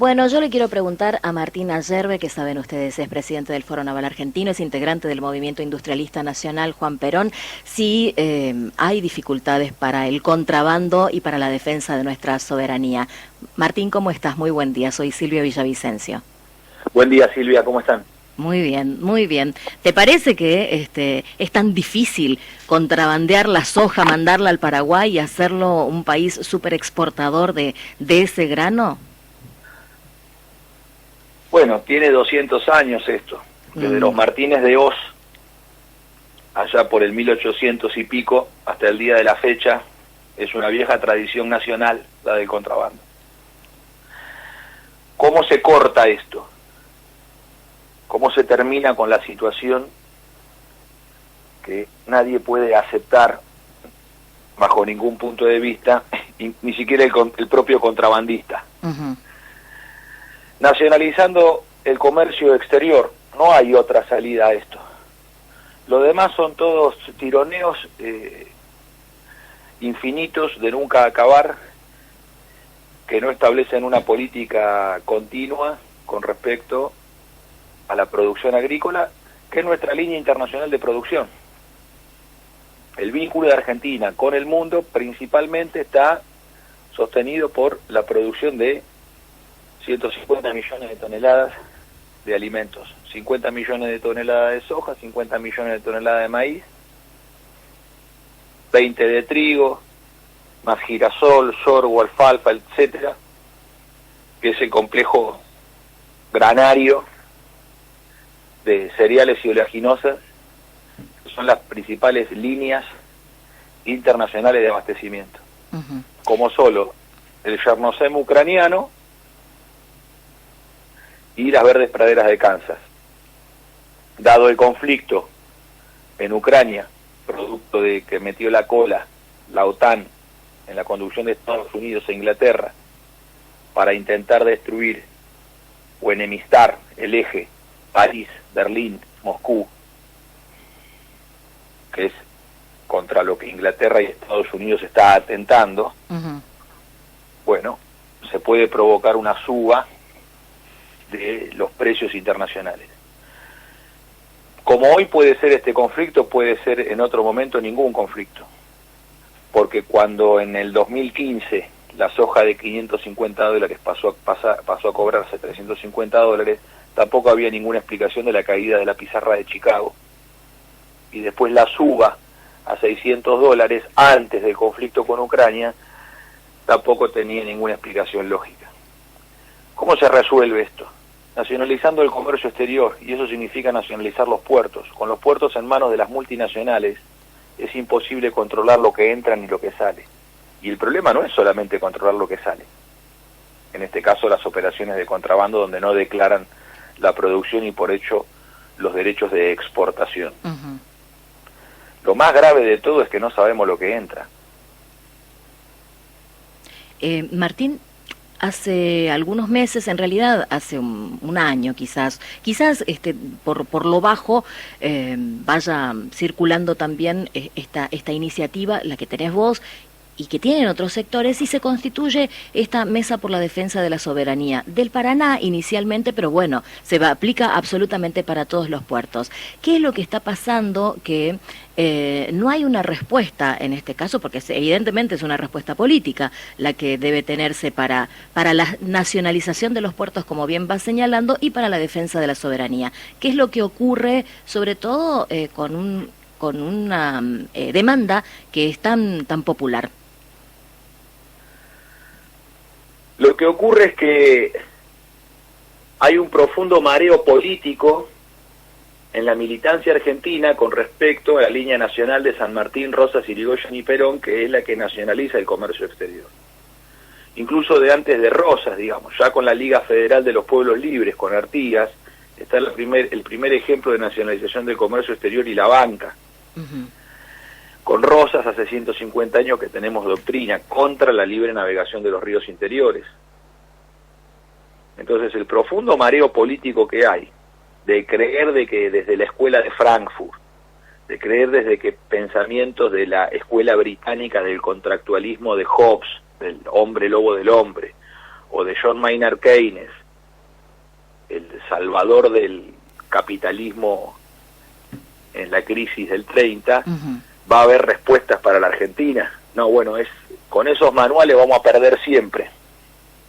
Bueno, yo le quiero preguntar a Martín Ayerbe, que saben ustedes es presidente del Foro Naval Argentino, es integrante del Movimiento Industrialista Nacional Juan Perón, si hay dificultades para el contrabando y para la defensa de nuestra soberanía. Martín, ¿cómo estás? Muy buen día, soy Silvia Villavicencio. Buen día, Silvia, ¿cómo están? Muy bien, muy bien. ¿Te parece que es tan difícil contrabandear la soja, mandarla al Paraguay y hacerlo un país súper exportador de ese grano? Bueno, tiene 200 años esto, desde los Martínez de Hoz, allá por el 1800 y pico, hasta el día de la fecha, es una vieja tradición nacional, la del contrabando. ¿Cómo se corta esto? ¿Cómo se termina con la situación que nadie puede aceptar bajo ningún punto de vista, ni siquiera el propio contrabandista? Nacionalizando el comercio exterior, no hay otra salida a esto. Lo demás son todos tironeos infinitos de nunca acabar, que no establecen una política continua con respecto a la producción agrícola, que es nuestra línea internacional de producción. El vínculo de Argentina con el mundo principalmente está sostenido por la producción de 150 millones de toneladas de alimentos, 50 millones de toneladas de soja, 50 millones de toneladas de maíz, 20 de trigo, más girasol, sorgo, alfalfa, etcétera, que es el complejo granario de cereales y oleaginosas, que son las principales líneas internacionales de abastecimiento, como solo el Chernozem ucraniano y las verdes praderas de Kansas. Dado el conflicto en Ucrania, producto de que metió la cola la OTAN en la conducción de Estados Unidos e Inglaterra para intentar destruir o enemistar el eje París, Berlín, Moscú, que es contra lo que Inglaterra y Estados Unidos está atentando, bueno, se puede provocar una suba de los precios internacionales. Como hoy puede ser este conflicto, puede ser en otro momento ningún conflicto, porque cuando en el 2015 la soja de $550 pasó a cobrarse $350, tampoco había ninguna explicación de la caída de la pizarra de Chicago, y después la suba a $600 antes del conflicto con Ucrania tampoco tenía ninguna explicación lógica. ¿Cómo se resuelve esto? Nacionalizando el comercio exterior, y eso significa nacionalizar los puertos. Con los puertos en manos de las multinacionales es imposible controlar lo que entra ni lo que sale. Y el problema no es solamente controlar lo que sale. En este caso las operaciones de contrabando donde no declaran la producción y por hecho los derechos de exportación. Lo más grave de todo es que no sabemos lo que entra. Martín, hace algunos meses, en realidad hace un año quizás por lo bajo vaya circulando también esta iniciativa, la que tenés vos y que tienen otros sectores, y se constituye esta Mesa por la Defensa de la Soberanía del Paraná inicialmente, pero bueno, aplica absolutamente para todos los puertos. ¿Qué es lo que está pasando? Que no hay una respuesta en este caso, porque evidentemente es una respuesta política la que debe tenerse para la nacionalización de los puertos, como bien va señalando, y para la defensa de la soberanía. ¿Qué es lo que ocurre, sobre todo con una demanda que es tan popular? Lo que ocurre es que hay un profundo mareo político en la militancia argentina con respecto a la línea nacional de San Martín, Rosas, Irigoyen y Perón, que es la que nacionaliza el comercio exterior. Incluso de antes de Rosas, digamos, ya con la Liga Federal de los Pueblos Libres, con Artigas, está el primer ejemplo de nacionalización del comercio exterior y la banca. Con Rosas, hace 150 años que tenemos doctrina contra la libre navegación de los ríos interiores. Entonces el profundo mareo político que hay, de creer de que desde la escuela de Frankfurt, de creer desde que pensamientos de la escuela británica del contractualismo de Hobbes, del hombre lobo del hombre, o de John Maynard Keynes, el salvador del capitalismo en la crisis del 30, va a haber respuestas para la Argentina. No, bueno, con esos manuales vamos a perder siempre.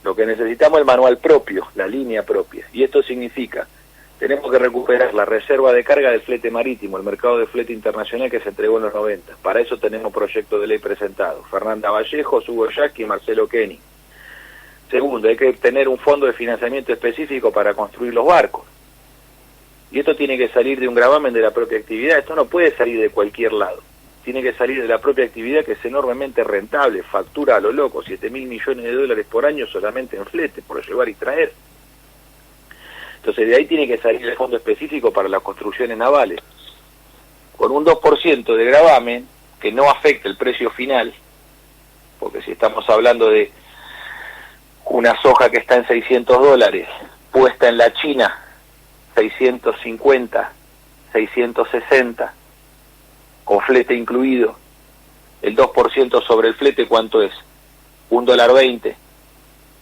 Lo que necesitamos es el manual propio, la línea propia. Y esto significa, tenemos que recuperar la reserva de carga del flete marítimo, el mercado de flete internacional que se entregó en los 90. Para eso tenemos proyecto de ley presentado. Fernanda Vallejo, Hugo Yaqui y Marcelo Kenny. Segundo, hay que tener un fondo de financiamiento específico para construir los barcos. Y esto tiene que salir de un gravamen de la propia actividad. Esto no puede salir de cualquier lado. Tiene que salir de la propia actividad, que es enormemente rentable, factura a lo loco, 7.000 millones de dólares por año solamente en flete, por llevar y traer. Entonces de ahí tiene que salir el fondo específico para las construcciones navales. Con un 2% de gravamen, que no afecte el precio final, porque si estamos hablando de una soja que está en $600, puesta en la China, 650, 660, con flete incluido, el 2% sobre el flete, ¿cuánto es? $1.20,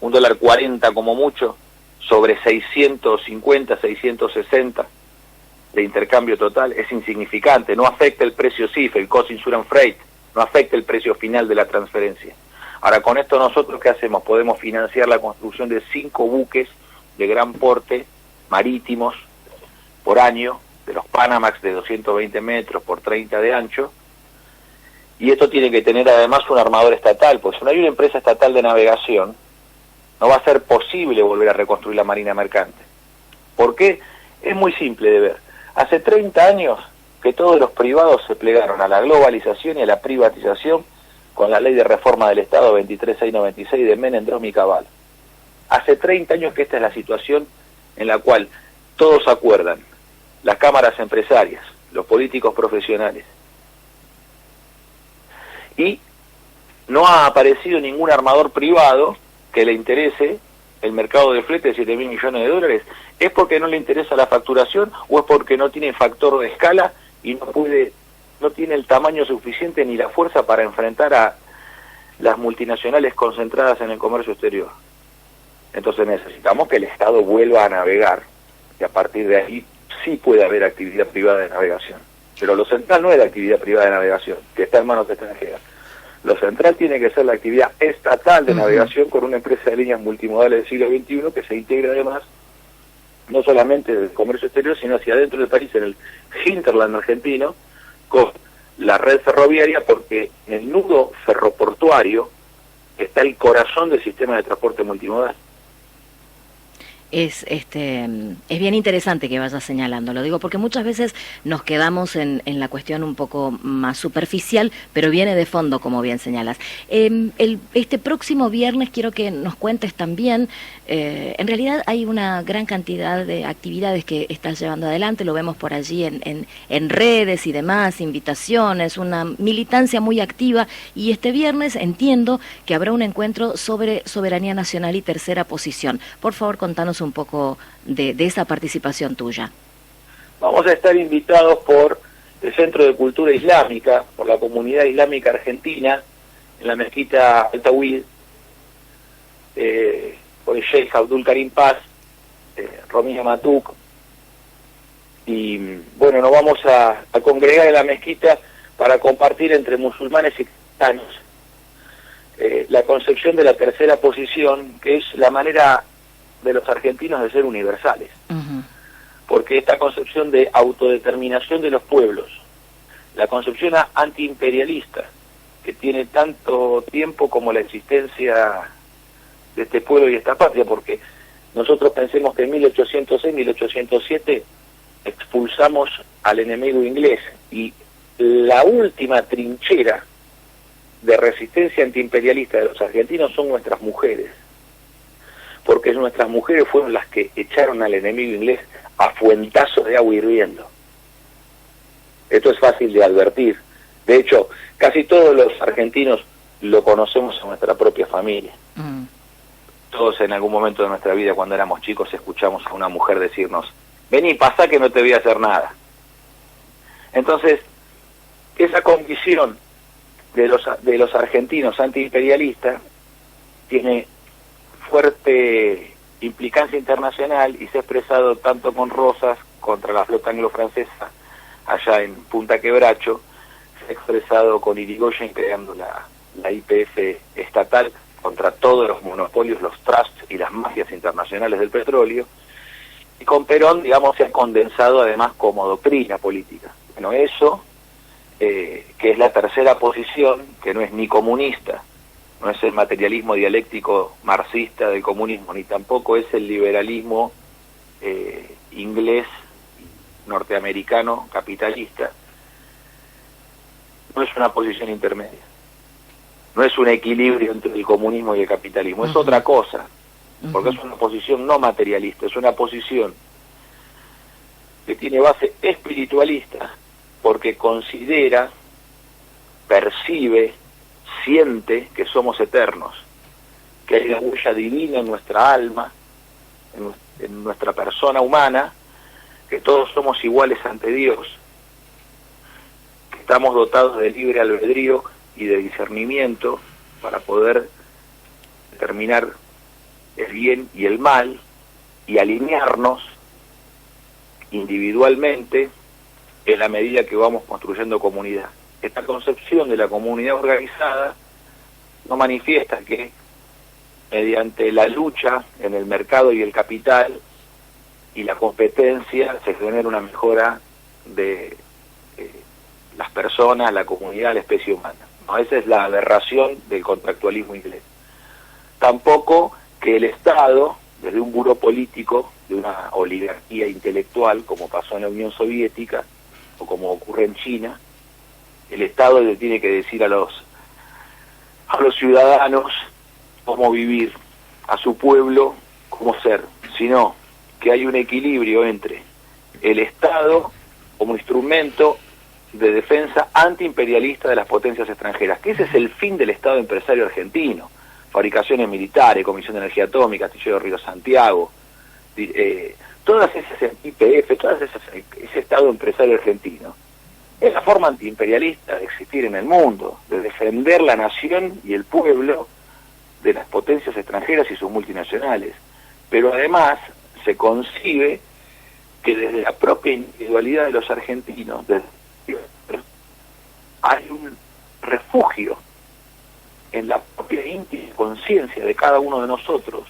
$1.40 como mucho, sobre 650, 660 de intercambio total, es insignificante, no afecta el precio CIF, el Cost Insurance Freight, no afecta el precio final de la transferencia. Ahora, con esto nosotros, ¿qué hacemos? Podemos financiar la construcción de 5 buques de gran porte marítimos por año, de los Panamax de 220 metros por 30 de ancho, y esto tiene que tener además un armador estatal, pues si no hay una empresa estatal de navegación, no va a ser posible volver a reconstruir la marina mercante. ¿Por qué? Es muy simple de ver. Hace 30 años que todos los privados se plegaron a la globalización y a la privatización con la ley de reforma del Estado 23696 de Menem, Dromi y Cabal. Hace 30 años que esta es la situación en la cual todos acuerdan, las cámaras empresarias, los políticos profesionales, y no ha aparecido ningún armador privado que le interese el mercado de flete de 7.000 millones de dólares. ¿Es porque no le interesa la facturación o es porque no tiene factor de escala y no tiene el tamaño suficiente ni la fuerza para enfrentar a las multinacionales concentradas en el comercio exterior? Entonces necesitamos que el Estado vuelva a navegar y a partir de ahí sí puede haber actividad privada de navegación. Pero lo central no es la actividad privada de navegación, que está en manos extranjeras. Lo central tiene que ser la actividad estatal de navegación con una empresa de líneas multimodales del siglo XXI que se integre además no solamente del comercio exterior, sino hacia adentro del país, en el hinterland argentino, con la red ferroviaria, porque en el nudo ferroportuario está el corazón del sistema de transporte multimodal. Es bien interesante que vayas señalando, lo digo porque muchas veces nos quedamos en la cuestión un poco más superficial, pero viene de fondo, como bien señalas. Este próximo viernes quiero que nos cuentes también, en realidad hay una gran cantidad de actividades que estás llevando adelante, lo vemos por allí en redes y demás, invitaciones, una militancia muy activa, y este viernes entiendo que habrá un encuentro sobre soberanía nacional y tercera posición. Por favor, contanos un poco de esa participación tuya. Vamos a estar invitados por el Centro de Cultura Islámica, por la Comunidad Islámica Argentina, en la mezquita Al-Tawhid, por el Sheikh Abdul Karim Paz, Romina Matuk, y bueno, nos vamos a congregar en la mezquita para compartir entre musulmanes y cristianos la concepción de la tercera posición, que es la manera de los argentinos de ser universales. Porque esta concepción de autodeterminación de los pueblos, la concepción antiimperialista, que tiene tanto tiempo como la existencia de este pueblo y esta patria, porque nosotros pensemos que en 1806, 1807 expulsamos al enemigo inglés, y la última trinchera de resistencia antiimperialista de los argentinos son nuestras mujeres, porque nuestras mujeres fueron las que echaron al enemigo inglés a fuentazos de agua hirviendo. Esto es fácil de advertir. De hecho, casi todos los argentinos lo conocemos en nuestra propia familia. Todos en algún momento de nuestra vida, cuando éramos chicos, escuchamos a una mujer decirnos: vení, pasá que no te voy a hacer nada. Entonces, esa convicción de los argentinos antiimperialistas tiene fuerte implicancia internacional y se ha expresado tanto con Rosas contra la flota anglo-francesa allá en Punta Quebracho, se ha expresado con Irigoyen creando la YPF estatal contra todos los monopolios, los trusts y las mafias internacionales del petróleo, y con Perón, digamos, se ha condensado además como doctrina política. Bueno, eso, que es la tercera posición, que no es ni comunista, no es el materialismo dialéctico marxista del comunismo, ni tampoco es el liberalismo inglés, norteamericano, capitalista, no es una posición intermedia, no es un equilibrio entre el comunismo y el capitalismo, es otra cosa, porque es una posición no materialista, es una posición que tiene base espiritualista, porque considera, percibe, siente que somos eternos, que hay una huella divina en nuestra alma, en nuestra persona humana, que todos somos iguales ante Dios, que estamos dotados de libre albedrío y de discernimiento para poder determinar el bien y el mal y alinearnos individualmente en la medida que vamos construyendo comunidad. Esta concepción de la comunidad organizada no manifiesta que mediante la lucha en el mercado y el capital y la competencia se genera una mejora de las personas, la comunidad, la especie humana. No, esa es la aberración del contractualismo inglés. Tampoco que el Estado, desde un buró político, de una oligarquía intelectual, como pasó en la Unión Soviética, o como ocurre en China, el Estado le tiene que decir a los ciudadanos cómo vivir, a su pueblo cómo ser, sino que hay un equilibrio entre el Estado como instrumento de defensa antiimperialista de las potencias extranjeras, que ese es el fin del Estado empresario argentino: fabricaciones militares, Comisión de Energía Atómica, Astillero Río Santiago, todas esas YPF, ese Estado empresario argentino. Es la forma antiimperialista de existir en el mundo, de defender la nación y el pueblo de las potencias extranjeras y sus multinacionales. Pero además se concibe que desde la propia individualidad de los argentinos hay un refugio en la propia íntima conciencia de cada uno de nosotros,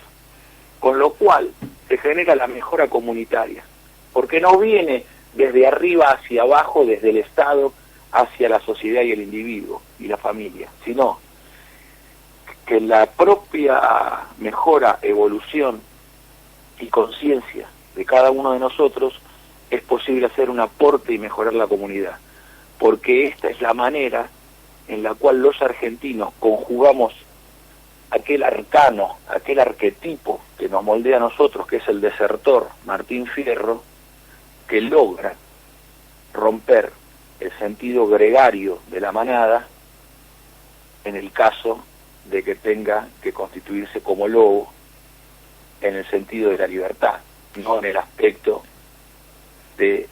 con lo cual se genera la mejora comunitaria, porque no viene desde arriba hacia abajo, desde el Estado hacia la sociedad y el individuo y la familia, sino que la propia mejora, evolución y conciencia de cada uno de nosotros es posible hacer un aporte y mejorar la comunidad, porque esta es la manera en la cual los argentinos conjugamos aquel arcano, aquel arquetipo que nos moldea a nosotros, que es el desertor Martín Fierro, que logra romper el sentido gregario de la manada en el caso de que tenga que constituirse como lobo en el sentido de la libertad, no en el aspecto de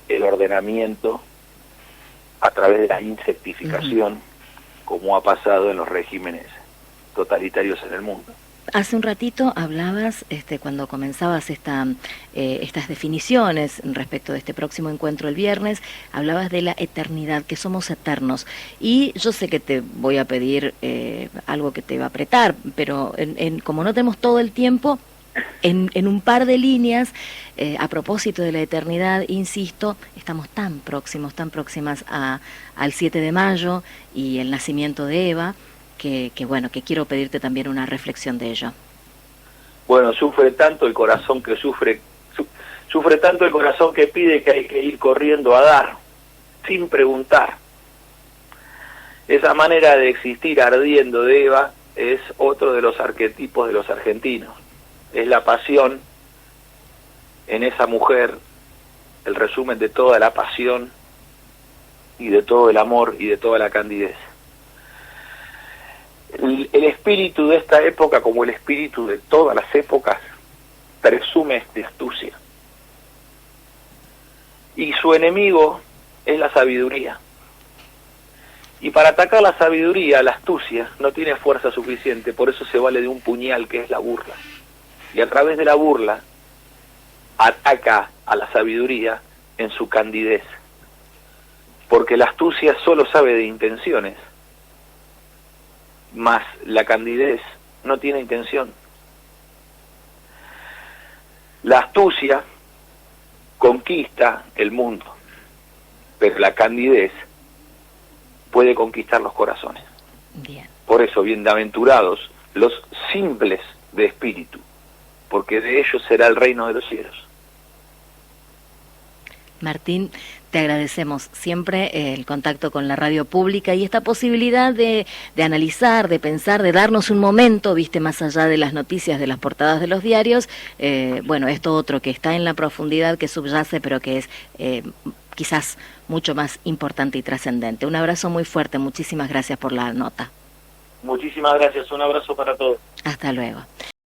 el ordenamiento a través de la insectificación, como ha pasado en los regímenes totalitarios en el mundo. Hace un ratito hablabas, cuando comenzabas estas definiciones respecto de este próximo encuentro el viernes, hablabas de la eternidad, que somos eternos. Y yo sé que te voy a pedir algo que te va a apretar, pero como no tenemos todo el tiempo, en un par de líneas, a propósito de la eternidad, insisto, estamos tan próximas al 7 de mayo y el nacimiento de Eva, que quiero pedirte también una reflexión de ello. Bueno, sufre tanto el corazón que sufre tanto el corazón que pide, que hay que ir corriendo a dar, sin preguntar. Esa manera de existir ardiendo de Eva es otro de los arquetipos de los argentinos. Es la pasión en esa mujer, el resumen de toda la pasión y de todo el amor y de toda la candidez. El espíritu de esta época, como el espíritu de todas las épocas, presume de astucia. Y su enemigo es la sabiduría. Y para atacar la sabiduría, la astucia, no tiene fuerza suficiente, por eso se vale de un puñal que es la burla. Y a través de la burla ataca a la sabiduría en su candidez. Porque la astucia solo sabe de intenciones, mas la candidez no tiene intención. La astucia conquista el mundo, pero la candidez puede conquistar los corazones. Bien. Por eso, bienaventurados los simples de espíritu, porque de ellos será el reino de los cielos. Martín, te agradecemos siempre el contacto con la radio pública y esta posibilidad de analizar, de pensar, de darnos un momento, viste, más allá de las noticias, de las portadas de los diarios, bueno, esto otro que está en la profundidad, que subyace, pero que es quizás mucho más importante y trascendente. Un abrazo muy fuerte, muchísimas gracias por la nota. Muchísimas gracias, un abrazo para todos. Hasta luego.